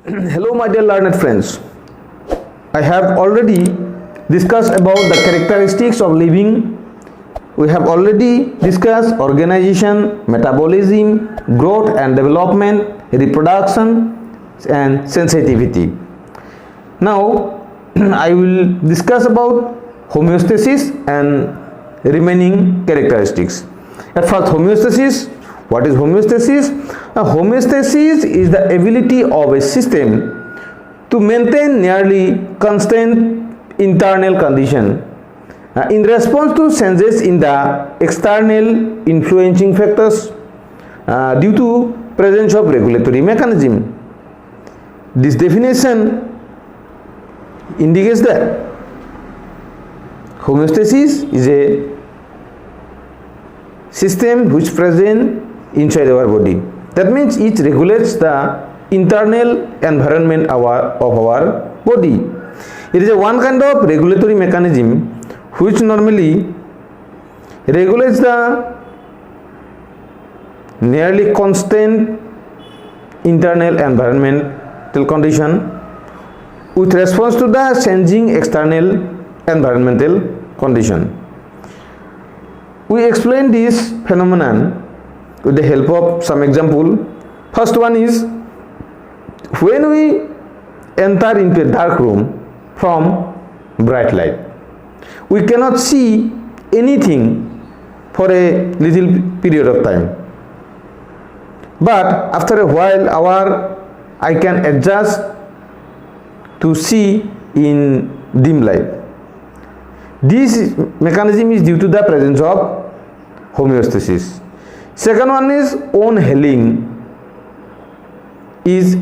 Hello my dear learned friends. I have already discussed about the characteristics of living. We have already discussed organization, metabolism, growth and development, reproduction and sensitivity. Now I will discuss about homeostasis and remaining characteristics. At first, homeostasis. What is homeostasis? Homeostasis is the ability of a system to maintain nearly constant internal condition in response to changes in the external influencing factors due to presence of regulatory mechanism. This definition indicates that homeostasis is a system which present inside our body. That means it regulates the internal environment of our body. It is a one kind of regulatory mechanism which normally regulates the nearly constant internal environmental condition with response to the changing external environmental condition. We explain this phenomenon with the help of some example. First one is when we enter into a dark room from bright light, we cannot see anything for a little period of time, but after a while our eye can adjust to see in dim light. This mechanism is due to the presence of homeostasis. Second one is own healing is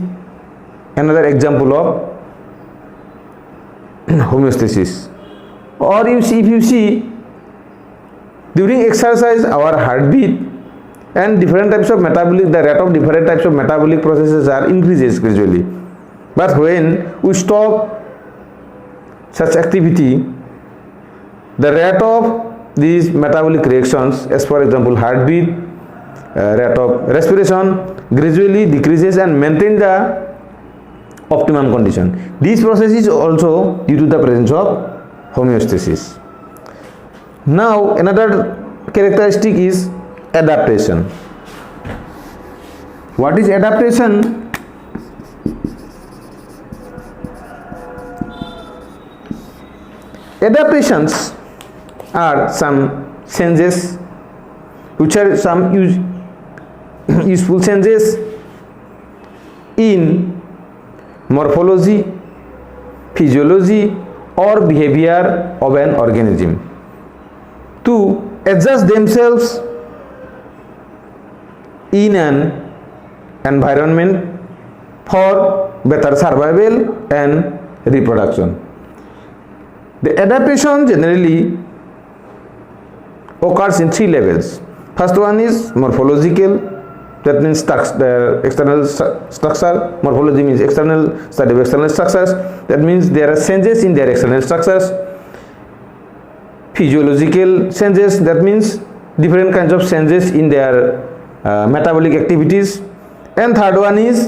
another example of homeostasis. Or if you see during exercise our heartbeat and different types of metabolic, the rate of different types of metabolic processes are increases gradually. But when we stop such activity, the rate of these metabolic reactions, as for example heartbeat, rate of respiration, gradually decreases and maintain the optimum condition. This process is also due to the presence of homeostasis. Now another characteristic is adaptation. What is adaptation? Adaptations are some changes which are some useful changes in morphology, physiology or behavior of an organism to adjust themselves in an environment for better survival and reproduction. The adaptation generally occurs in three levels. First one is morphological, that means the external structure. Morphology means external study of external structures, that means there are changes in their external structures. Physiological changes, that means different kinds of changes in their metabolic activities. And third one is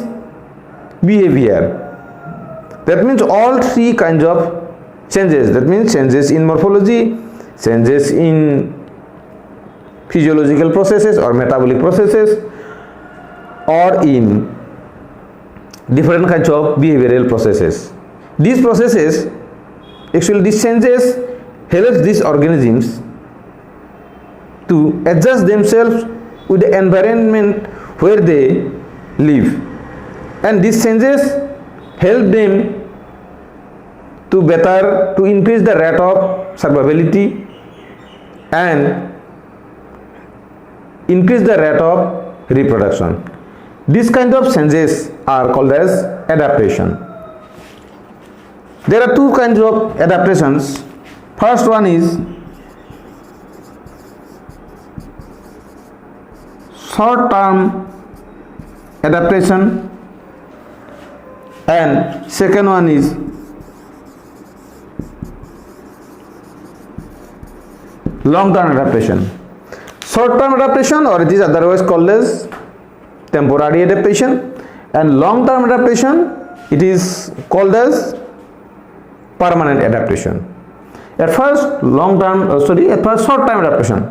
behavior, that means all three kinds of changes, that means changes in morphology, changes in physiological processes or metabolic processes, or in different kinds of behavioral processes. These processes, actually these changes helps these organisms to adjust themselves with the environment where they live, and these changes help them to increase the rate of survivability and increase the rate of reproduction. These kind of changes are called as adaptation. There are two kinds of adaptations. First one is short term adaptation and second one is long term adaptation. Short term adaptation, or it is otherwise called as temporary adaptation, and long term adaptation it is called as permanent adaptation. At first short-term adaptation.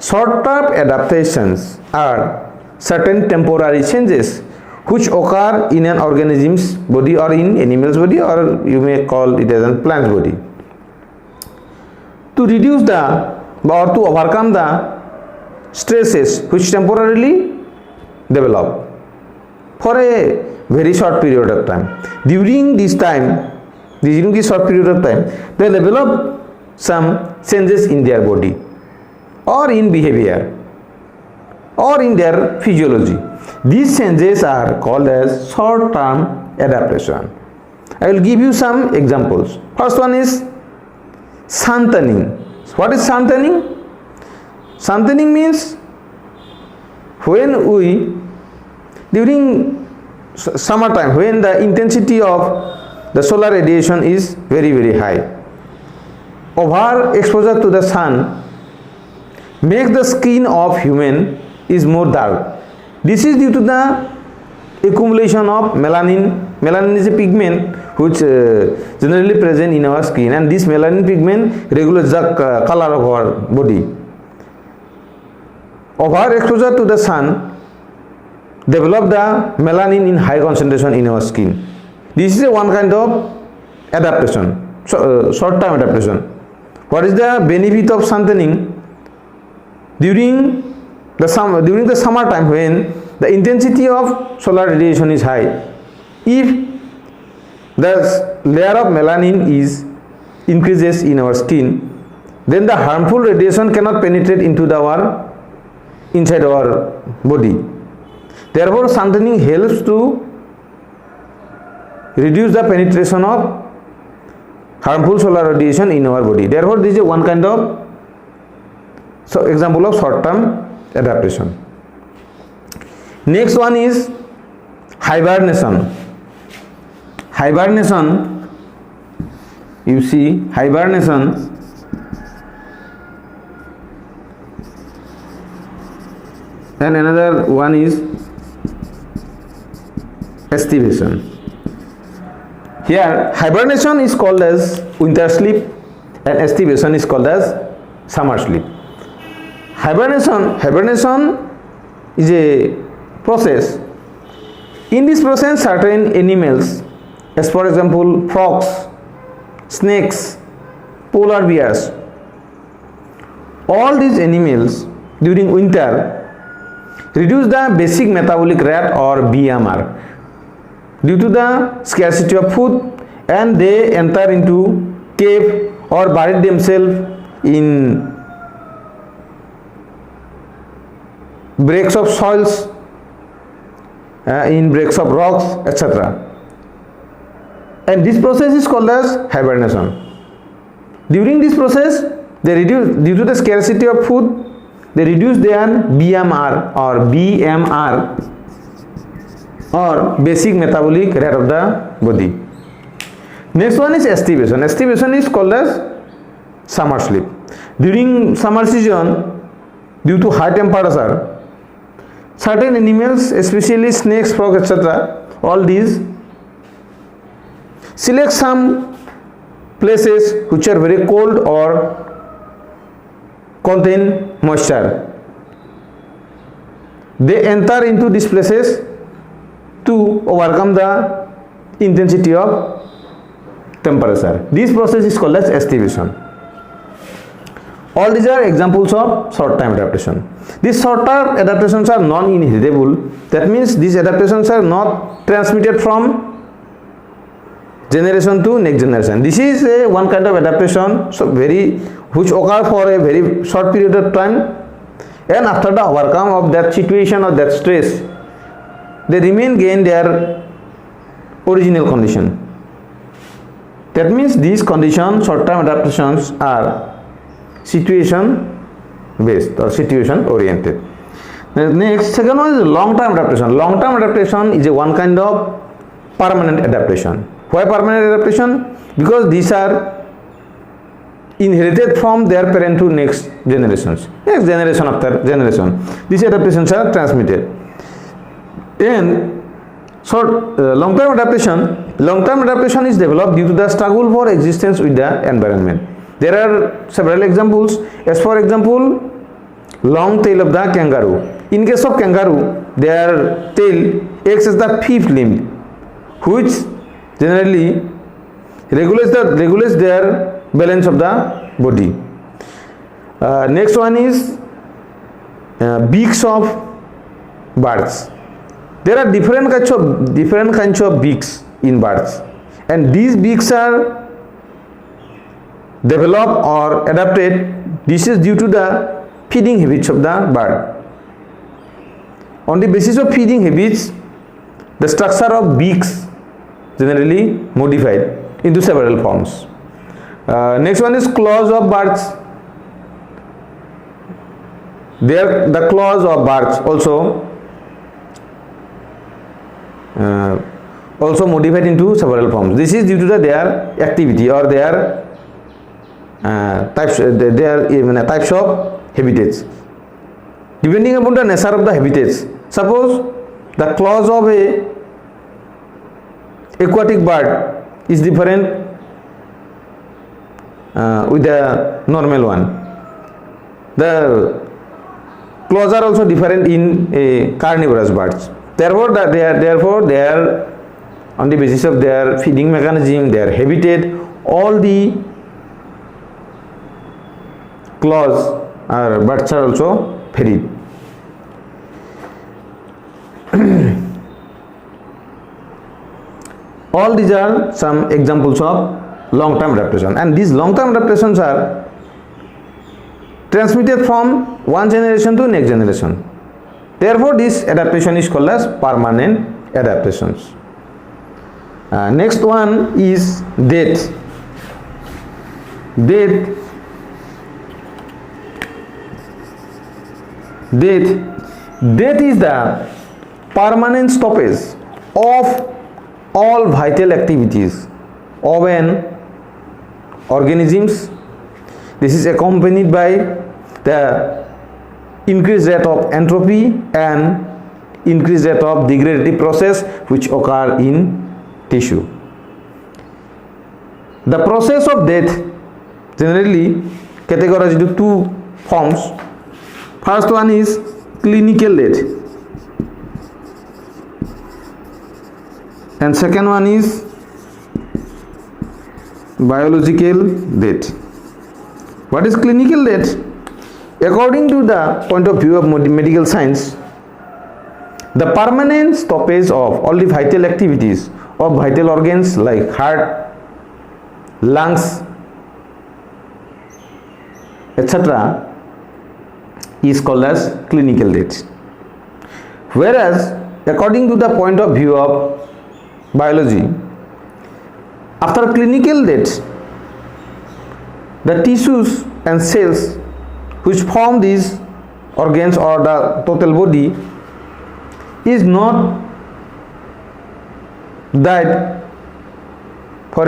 Short-term adaptations are certain temporary changes which occur in an organism's body or in animal's body, or you may call it as a plant's body, to reduce or to overcome the stresses which temporarily develop for a very short period of time. During this short period of time, they develop some changes in their body or in behavior or in their physiology. These changes are called as short-term adaptation. I will give you some examples. First one is suntanning. What is suntanning? Suntanning means when we, during summertime, when the intensity of the solar radiation is very, very high, over exposure to the sun makes the skin of human is more dark. This is due to the accumulation of melanin. Melanin is a pigment which generally present in our skin, and this melanin pigment regulates the color of our body. Over exposure to the sun develop the melanin in high concentration in our skin. This is one kind of adaptation, short-term adaptation. What is the benefit of suntanning? During the summertime, when the intensity of solar radiation is high, if the layer of melanin increases in our skin, then the harmful radiation cannot penetrate into inside our body. Therefore, suntanning helps to reduce the penetration of harmful solar radiation in our body. Therefore, this is one kind of example of short-term adaptation. Next one is hibernation. Hibernation, you see, hibernation and another one is estivation. Here hibernation is called as winter sleep and estivation is called as summer sleep. Hibernation is a process. In this process, certain animals, as for example frogs, snakes, polar bears, all these animals during winter reduce the basic metabolic rate or BMR due to the scarcity of food, and they enter into cave or bury themselves in breaks of soils, in breaks of rocks, etc. And this process is called as hibernation. During this process, they reduce, due to the scarcity of food, they reduce their BMR or basic metabolic rate of the body. Next one is estivation. Estivation is called as summer sleep. During summer season, due to high temperature, certain animals, especially snakes, frogs, etc., all these select some places which are very cold or contain moisture. They enter into these places to overcome the intensity of temperature. This process is called as estivation. All these are examples of short-term adaptation. These short-term adaptations are non-inheritable. That means these adaptations are not transmitted from generation to next generation. This is one kind of adaptation, which occur for a very short period of time, and after the overcome of that situation or that stress, they gain their original condition. That means these conditions, short-term adaptations, are situation based or situation oriented. Next, second one is long-term adaptation. Long-term adaptation is one kind of permanent adaptation. Why permanent adaptation? Because these are inherited from their parent to next generations. Next generation after generation, these adaptations are transmitted. And long-term adaptation Long-term adaptation is developed due to the struggle for existence with the environment. There are several examples. As for example, long tail of the kangaroo. In case of kangaroo, their tail acts as the fifth limb, which generally regulates their balance of the body. Next one is beaks of birds. There are different kinds of beaks in birds, and these beaks are developed or adapted. This is due to the feeding habits of the bird. On the basis of feeding habits, the structure of beaks generally modified into several forms. Next one is claws of birds. The claws of birds also modified into several forms. This is due to their activity or their types of habitats. Depending upon the nature of the habitats, suppose the claws of a aquatic bird is different with the normal one. The claws are also different in a carnivorous birds. Therefore, they are on the basis of their feeding mechanism, their habitat, all the claws or birds are also varied. All these are some examples of long-term adaptation, and these long-term adaptations are transmitted from one generation to next generation. Therefore, this adaptation is called as permanent adaptations. Next one is death. Death is the permanent stoppage of all vital activities of an organisms. This is accompanied by the increased rate of entropy and increased rate of degradative process which occur in tissue. The process of death generally categorized into two forms. First one is clinical death, and second one is biological death. What is clinical death? According to the point of view of medical science, the permanent stoppage of all the vital activities of vital organs like heart, lungs, etc. is called as clinical death. Whereas according to the point of view of biology, after clinical death, the tissues and cells which form these organs or the total body is not died for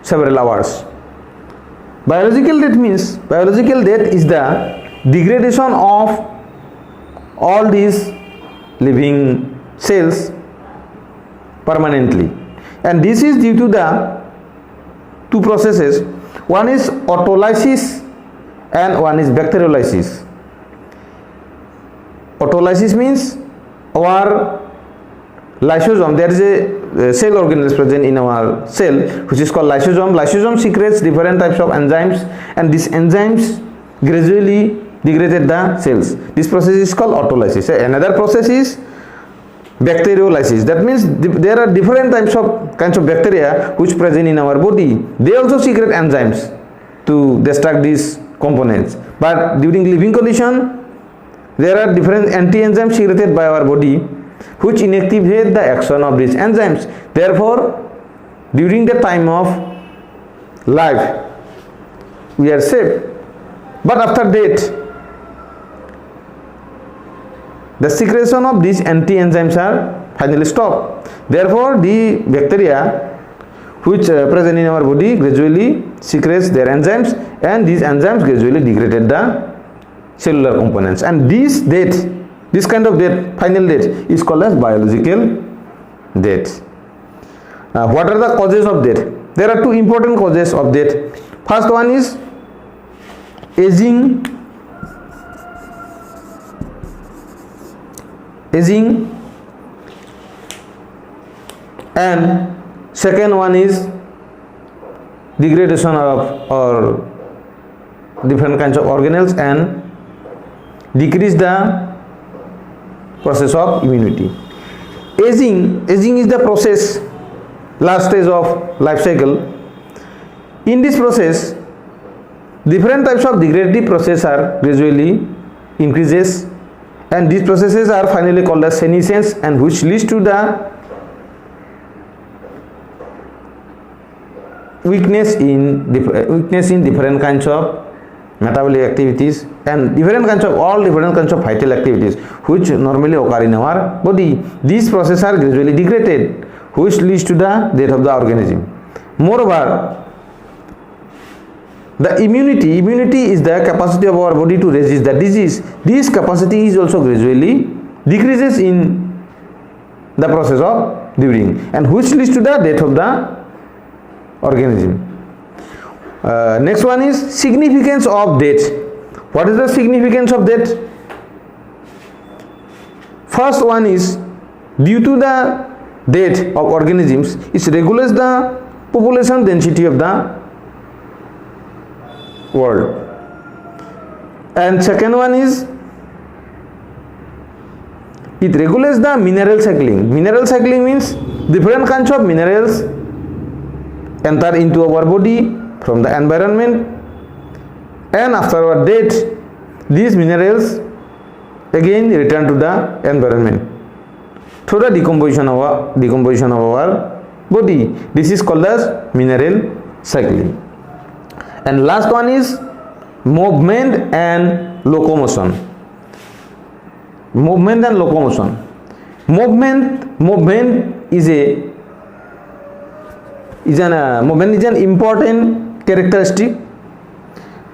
several hours. Biological death is the degradation of all these living cells permanently, and this is due to the two processes. One is autolysis and one is bacteriolysis. Autolysis means our lysosome, there is a cell organelle present in our cell which is called lysosome. Lysosome secretes different types of enzymes, and these enzymes gradually degraded the cells. This process is called autolysis. Another process is bacteriolysis. That means there are different kinds of bacteria which present in our body. They also secrete enzymes to destruct these components. But during living condition, there are different anti-enzymes secreted by our body which inactivate the action of these enzymes. Therefore, during the time of life, we are safe. But after death, the secretion of these anti-enzymes are finally stopped. Therefore, the bacteria which present in our body gradually secretes their enzymes, and these enzymes gradually degraded the cellular components. And this kind of death, final death, is called as biological death. What are the causes of death? There are two important causes of death. First one is aging and second one is degradation of or different kinds of organelles and decrease the process of immunity. Aging is the process, last stage of life cycle. In this process, different types of degradative process are gradually increases, and these processes are finally called as senescence, and which leads to the weakness in different kinds of metabolic activities and different kinds of vital activities which normally occur in our body. These processes are gradually degraded, which leads to the death of the organism. Moreover, the immunity is the capacity of our body to resist the disease. This capacity is also gradually decreases in the process of during, and which leads to the death of the organism. Next one is significance of death. What is the significance of death? First one is, due to the death of organisms, it regulates the population density of the world. And second one is, it regulates the mineral cycling. Mineral cycling means different kinds of minerals enter into our body from the environment, and after our death these minerals again return to the environment through the decomposition of our body. This is called as mineral cycling. And last one is movement and locomotion. Movement is an important characteristic.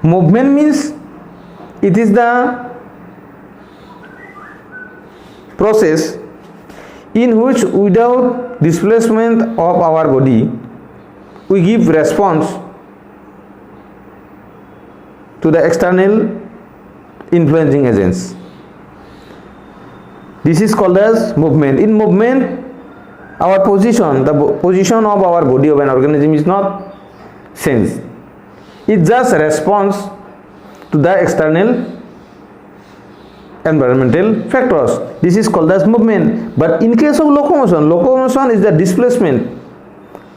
Movement means it is the process in which without displacement of our body we give response to the external influencing agents. This is called as movement. In movement, our position, the position of our body of an organism is not changed. It just responds to the external environmental factors. This is called as movement. But in case of locomotion is the displacement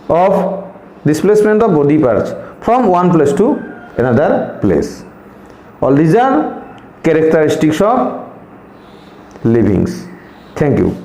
of body parts from one place to another place. All these are characteristics of livings. Thank you.